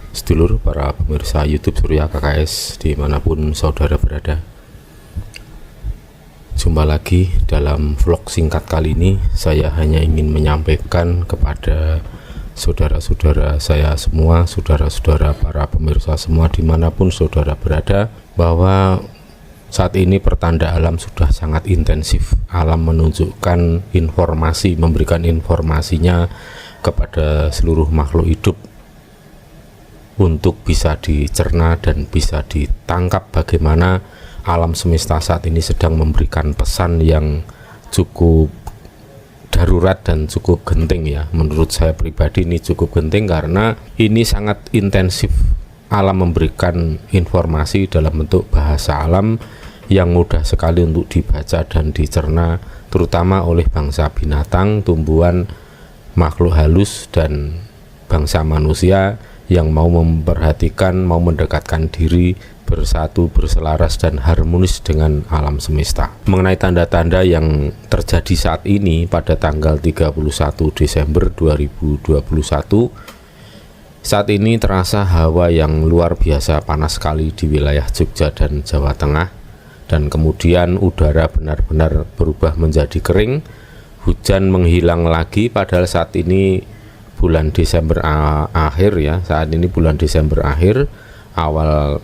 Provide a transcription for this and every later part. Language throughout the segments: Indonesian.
Sedulur para pemirsa YouTube Surya KKS dimanapun saudara berada, jumpa lagi dalam vlog singkat kali ini. Saya hanya ingin menyampaikan kepada saudara-saudara saya semua, saudara-saudara para pemirsa semua dimanapun saudara berada, bahwa saat ini pertanda alam sudah sangat intensif. Alam menunjukkan informasi, memberikan informasinya kepada seluruh makhluk hidup untuk bisa dicerna dan bisa ditangkap bagaimana alam semesta saat ini sedang memberikan pesan yang cukup darurat dan cukup genting ya. Menurut saya pribadi ini cukup genting karena ini sangat intensif. Alam memberikan informasi dalam bentuk bahasa alam yang mudah sekali untuk dibaca dan dicerna, terutama oleh bangsa binatang, tumbuhan, makhluk halus, dan bangsa manusia yang mau memperhatikan, mau mendekatkan diri, bersatu, berselaras, dan harmonis dengan alam semesta. Mengenai tanda-tanda yang terjadi saat ini pada tanggal 31 Desember 2021, saat ini terasa hawa yang luar biasa panas sekali di wilayah Jogja dan Jawa Tengah, dan kemudian udara benar-benar berubah menjadi kering, hujan menghilang lagi, padahal saat ini bulan Desember akhir ya, saat ini bulan Desember akhir, awal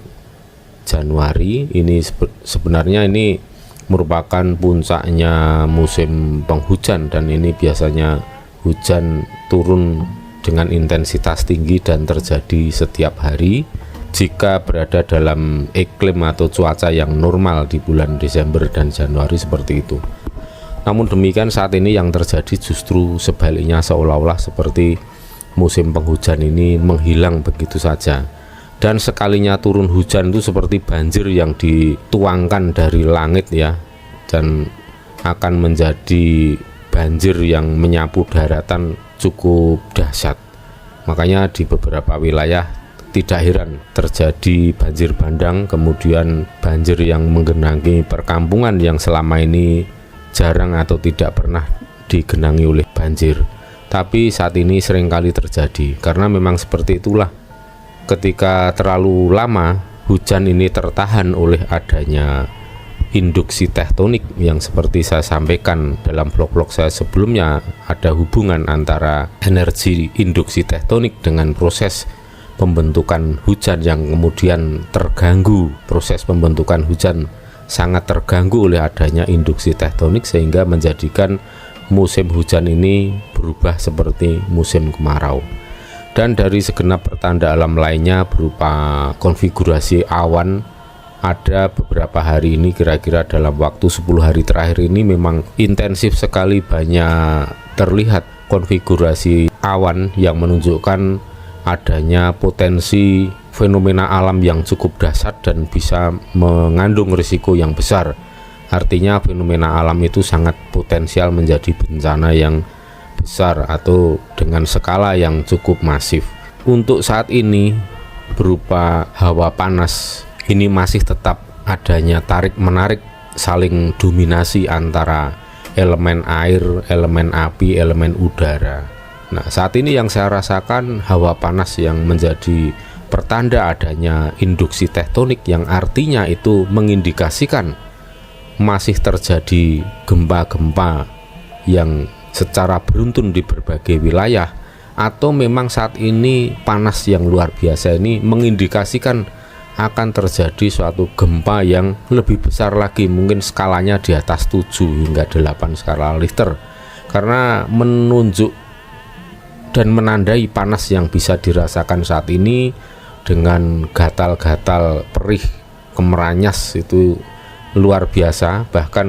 Januari ini sebenarnya ini merupakan puncaknya musim penghujan, dan ini biasanya hujan turun dengan intensitas tinggi dan terjadi setiap hari jika berada dalam iklim atau cuaca yang normal di bulan Desember dan Januari seperti itu. Namun demikian saat ini yang terjadi justru sebaliknya, seolah-olah seperti musim penghujan ini menghilang begitu saja. Dan sekalinya turun hujan itu seperti banjir yang dituangkan dari langit ya, dan akan menjadi banjir yang menyapu daratan cukup dahsyat. Makanya di beberapa wilayah tidak heran terjadi banjir bandang, kemudian banjir yang menggenangi perkampungan yang selama ini jarang atau tidak pernah digenangi oleh banjir, tapi saat ini seringkali terjadi karena memang seperti itulah. Ketika terlalu lama hujan ini tertahan oleh adanya induksi tektonik yang seperti saya sampaikan dalam vlog-vlog saya sebelumnya, ada hubungan antara energi induksi tektonik dengan proses pembentukan hujan yang kemudian terganggu. Proses pembentukan hujan sangat terganggu oleh adanya induksi tektonik sehingga menjadikan musim hujan ini berubah seperti musim kemarau. Dan dari segenap pertanda alam lainnya berupa konfigurasi awan, ada beberapa hari ini, kira-kira dalam waktu 10 hari terakhir ini memang intensif sekali, banyak terlihat konfigurasi awan yang menunjukkan adanya potensi fenomena alam yang cukup dahsyat dan bisa mengandung risiko yang besar. Artinya fenomena alam itu sangat potensial menjadi bencana yang besar atau dengan skala yang cukup masif. Untuk saat ini berupa hawa panas, ini masih tetap adanya tarik-menarik saling dominasi antara elemen air, elemen api, elemen udara. Nah, saat ini yang saya rasakan hawa panas yang menjadi pertanda adanya induksi tektonik, yang artinya itu mengindikasikan masih terjadi gempa-gempa yang secara beruntun di berbagai wilayah, atau memang saat ini panas yang luar biasa ini mengindikasikan akan terjadi suatu gempa yang lebih besar lagi, mungkin skalanya di atas 7 hingga 8 skala Richter, karena menunjuk dan menandai panas yang bisa dirasakan saat ini dengan gatal-gatal, perih, kemeranyas itu luar biasa. Bahkan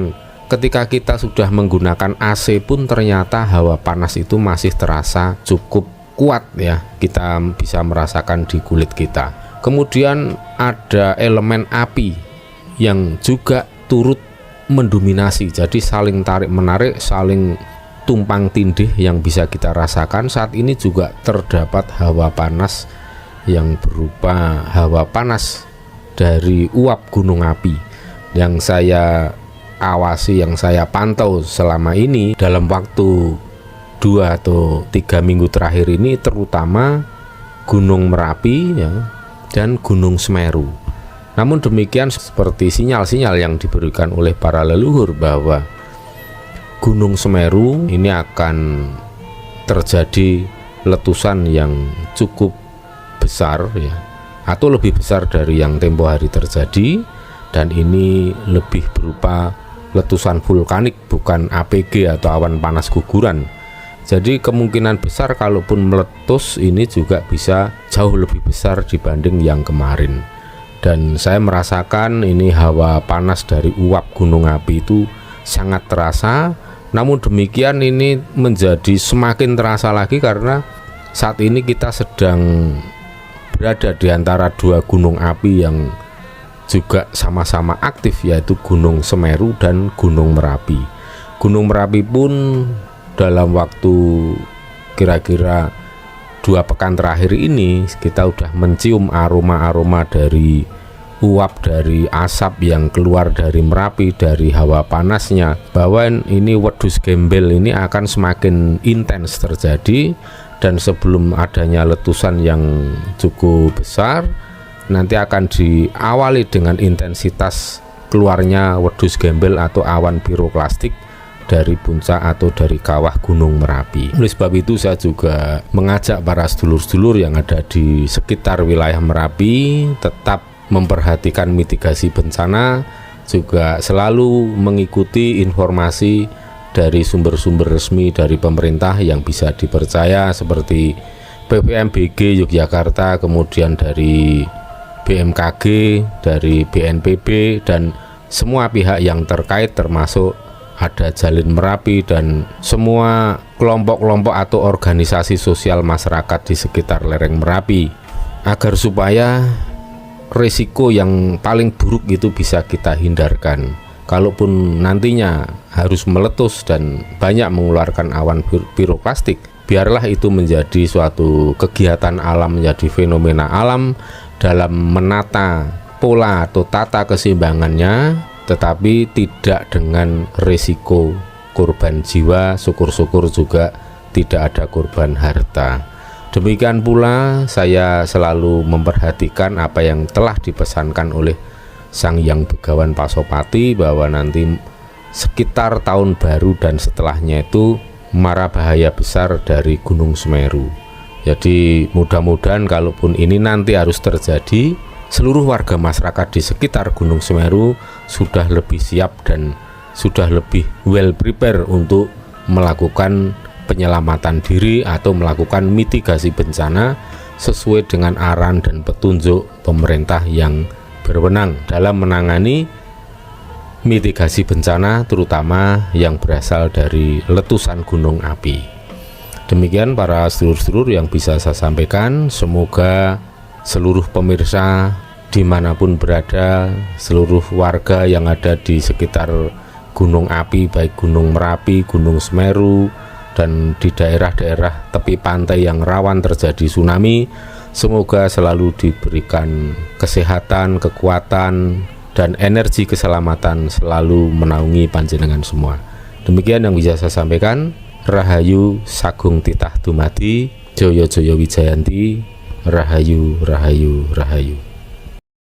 ketika kita sudah menggunakan AC pun ternyata hawa panas itu masih terasa cukup kuat ya, kita bisa merasakan di kulit kita. Kemudian ada elemen api yang juga turut mendominasi, jadi saling tarik menarik, saling tumpang tindih yang bisa kita rasakan. Saat ini juga terdapat hawa panas yang berupa hawa panas dari uap gunung api yang saya awasi, yang saya pantau selama ini dalam waktu 2 atau 3 minggu terakhir ini, terutama Gunung Merapi ya, dan Gunung Semeru. Namun demikian, seperti sinyal-sinyal yang diberikan oleh para leluhur bahwa Gunung Semeru ini akan terjadi letusan yang cukup besar ya, atau lebih besar dari yang tempo hari terjadi, dan ini lebih berupa letusan vulkanik, bukan APG atau awan panas guguran. Jadi kemungkinan besar kalaupun meletus ini juga bisa jauh lebih besar dibanding yang kemarin. Dan saya merasakan ini hawa panas dari uap gunung api itu sangat terasa. Namun demikian ini menjadi semakin terasa lagi karena saat ini kita sedang berada di antara 2 gunung api yang juga sama-sama aktif, yaitu Gunung Semeru dan Gunung Merapi. Gunung Merapi pun dalam waktu kira-kira 2 pekan terakhir ini kita udah mencium aroma-aroma dari uap, dari asap yang keluar dari Merapi, dari hawa panasnya, bahwa ini wedhus gembel ini akan semakin intens terjadi. Dan sebelum adanya letusan yang cukup besar, nanti akan diawali dengan intensitas keluarnya wedhus gembel atau awan piroklastik dari puncak atau dari kawah Gunung Merapi. Oleh sebab itu saya juga mengajak para sedulur-sedulur yang ada di sekitar wilayah Merapi tetap memperhatikan mitigasi bencana, juga selalu mengikuti informasi dari sumber-sumber resmi dari pemerintah yang bisa dipercaya seperti PVMBG Yogyakarta, kemudian dari BMKG, dari BNPB, dan semua pihak yang terkait termasuk ada Jalin Merapi dan semua kelompok-kelompok atau organisasi sosial masyarakat di sekitar lereng Merapi, agar supaya risiko yang paling buruk itu bisa kita hindarkan. Kalaupun nantinya harus meletus dan banyak mengeluarkan awan piroklastik, biarlah itu menjadi suatu kegiatan alam, menjadi fenomena alam dalam menata pola atau tata keseimbangannya, tetapi tidak dengan risiko korban jiwa. Syukur-syukur juga tidak ada korban harta. Demikian pula saya selalu memperhatikan apa yang telah dipesankan oleh Sang Hyang Begawan Pasopati, bahwa nanti sekitar tahun baru dan setelahnya itu mara bahaya besar dari Gunung Semeru. Jadi mudah-mudahan kalaupun ini nanti harus terjadi, seluruh warga masyarakat di sekitar Gunung Semeru sudah lebih siap dan sudah lebih well prepare untuk melakukan penyelamatan diri atau melakukan mitigasi bencana sesuai dengan arahan dan petunjuk pemerintah yang berwenang dalam menangani mitigasi bencana, terutama yang berasal dari letusan gunung api. Demikian para sedulur-sedulur yang bisa saya sampaikan. Semoga seluruh pemirsa dimanapun berada, seluruh warga yang ada di sekitar gunung api, baik Gunung Merapi, Gunung Semeru, dan di daerah-daerah tepi pantai yang rawan terjadi tsunami, semoga selalu diberikan kesehatan, kekuatan, dan energi keselamatan selalu menaungi panjenengan semua. Demikian yang bisa saya sampaikan. Rahayu Sagung Titah Dumadi, Joyo Joyo Wijayanti, Rahayu, Rahayu, Rahayu.